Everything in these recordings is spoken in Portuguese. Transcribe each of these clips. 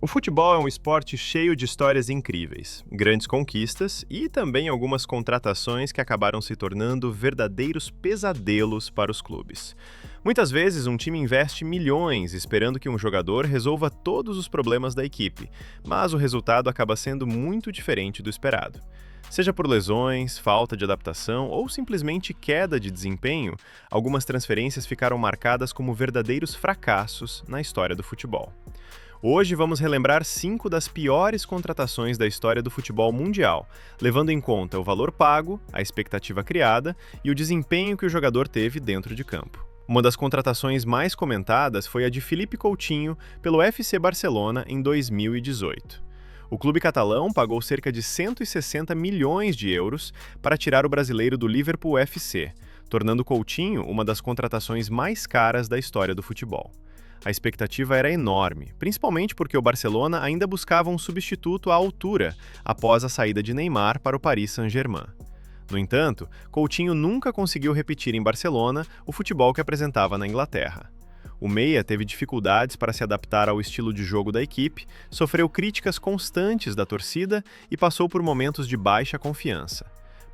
O futebol é um esporte cheio de histórias incríveis, grandes conquistas e também algumas contratações que acabaram se tornando verdadeiros pesadelos para os clubes. Muitas vezes, um time investe milhões esperando que um jogador resolva todos os problemas da equipe, mas o resultado acaba sendo muito diferente do esperado. Seja por lesões, falta de adaptação ou simplesmente queda de desempenho, algumas transferências ficaram marcadas como verdadeiros fracassos na história do futebol. Hoje vamos relembrar 5 das piores contratações da história do futebol mundial, levando em conta o valor pago, a expectativa criada e o desempenho que o jogador teve dentro de campo. Uma das contratações mais comentadas foi a de Philippe Coutinho pelo FC Barcelona em 2018. O clube catalão pagou cerca de 160 milhões de euros para tirar o brasileiro do Liverpool FC, tornando Coutinho uma das contratações mais caras da história do futebol. A expectativa era enorme, principalmente porque o Barcelona ainda buscava um substituto à altura após a saída de Neymar para o Paris Saint-Germain. No entanto, Coutinho nunca conseguiu repetir em Barcelona o futebol que apresentava na Inglaterra. O meia teve dificuldades para se adaptar ao estilo de jogo da equipe, sofreu críticas constantes da torcida e passou por momentos de baixa confiança.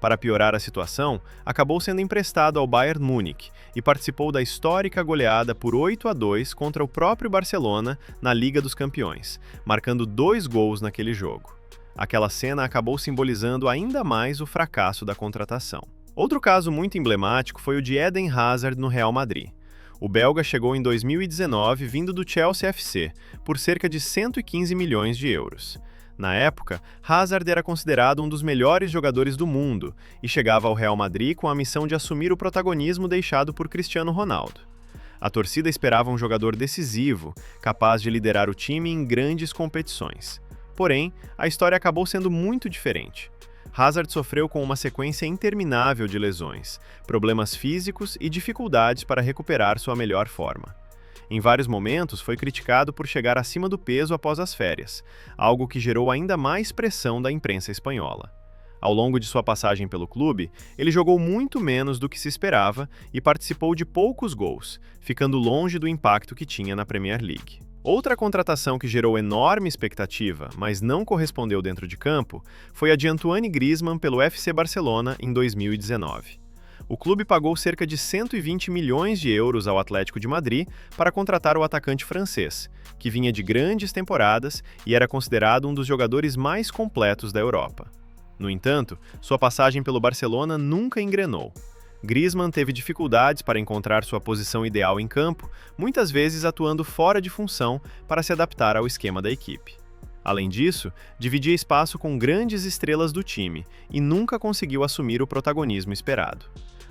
Para piorar a situação, acabou sendo emprestado ao Bayern Munique e participou da histórica goleada por 8-2 contra o próprio Barcelona na Liga dos Campeões, marcando 2 gols naquele jogo. Aquela cena acabou simbolizando ainda mais o fracasso da contratação. Outro caso muito emblemático foi o de Eden Hazard no Real Madrid. O belga chegou em 2019 vindo do Chelsea FC, por cerca de 115 milhões de euros. Na época, Hazard era considerado um dos melhores jogadores do mundo e chegava ao Real Madrid com a missão de assumir o protagonismo deixado por Cristiano Ronaldo. A torcida esperava um jogador decisivo, capaz de liderar o time em grandes competições. Porém, a história acabou sendo muito diferente. Hazard sofreu com uma sequência interminável de lesões, problemas físicos e dificuldades para recuperar sua melhor forma. Em vários momentos, foi criticado por chegar acima do peso após as férias, algo que gerou ainda mais pressão da imprensa espanhola. Ao longo de sua passagem pelo clube, ele jogou muito menos do que se esperava e participou de poucos gols, ficando longe do impacto que tinha na Premier League. Outra contratação que gerou enorme expectativa, mas não correspondeu dentro de campo, foi a de Antoine Griezmann pelo FC Barcelona em 2019. O clube pagou cerca de 120 milhões de euros ao Atlético de Madrid para contratar o atacante francês, que vinha de grandes temporadas e era considerado um dos jogadores mais completos da Europa. No entanto, sua passagem pelo Barcelona nunca engrenou. Griezmann teve dificuldades para encontrar sua posição ideal em campo, muitas vezes atuando fora de função para se adaptar ao esquema da equipe. Além disso, dividia espaço com grandes estrelas do time e nunca conseguiu assumir o protagonismo esperado.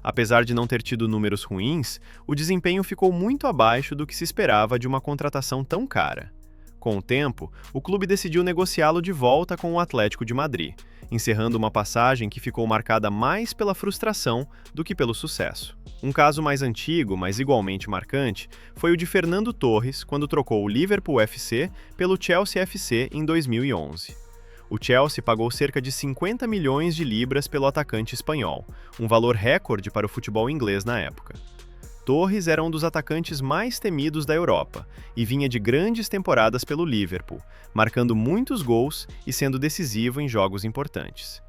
Apesar de não ter tido números ruins, o desempenho ficou muito abaixo do que se esperava de uma contratação tão cara. Com o tempo, o clube decidiu negociá-lo de volta com o Atlético de Madrid, encerrando uma passagem que ficou marcada mais pela frustração do que pelo sucesso. Um caso mais antigo, mas igualmente marcante, foi o de Fernando Torres, quando trocou o Liverpool FC pelo Chelsea FC em 2011. O Chelsea pagou cerca de 50 milhões de libras pelo atacante espanhol, um valor recorde para o futebol inglês na época. Torres era um dos atacantes mais temidos da Europa e vinha de grandes temporadas pelo Liverpool, marcando muitos gols e sendo decisivo em jogos importantes.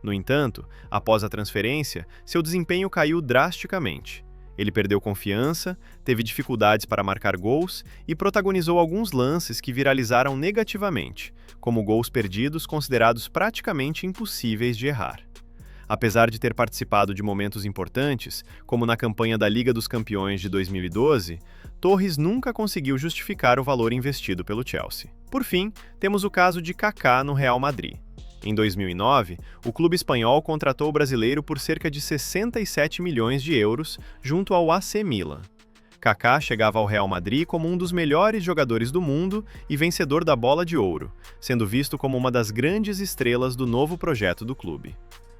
No entanto, após a transferência, seu desempenho caiu drasticamente. Ele perdeu confiança, teve dificuldades para marcar gols e protagonizou alguns lances que viralizaram negativamente, como gols perdidos considerados praticamente impossíveis de errar. Apesar de ter participado de momentos importantes, como na campanha da Liga dos Campeões de 2012, Torres nunca conseguiu justificar o valor investido pelo Chelsea. Por fim, temos o caso de Kaká no Real Madrid. Em 2009, o clube espanhol contratou o brasileiro por cerca de 67 milhões de euros junto ao AC Milan. Kaká chegava ao Real Madrid como um dos melhores jogadores do mundo e vencedor da Bola de Ouro, sendo visto como uma das grandes estrelas do novo projeto do clube.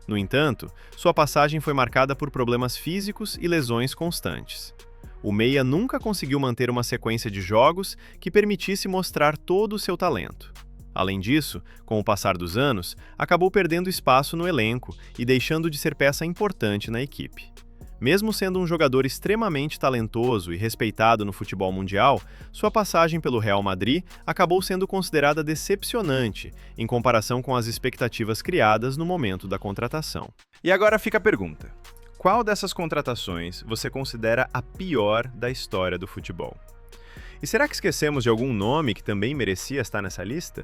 No entanto, sua passagem foi marcada por problemas físicos e lesões constantes. O meia nunca conseguiu manter uma sequência de jogos que permitisse mostrar todo o seu talento. Além disso, com o passar dos anos, acabou perdendo espaço no elenco e deixando de ser peça importante na equipe. Mesmo sendo um jogador extremamente talentoso e respeitado no futebol mundial, sua passagem pelo Real Madrid acabou sendo considerada decepcionante em comparação com as expectativas criadas no momento da contratação. E agora fica a pergunta: qual dessas contratações você considera a pior da história do futebol? E será que esquecemos de algum nome que também merecia estar nessa lista?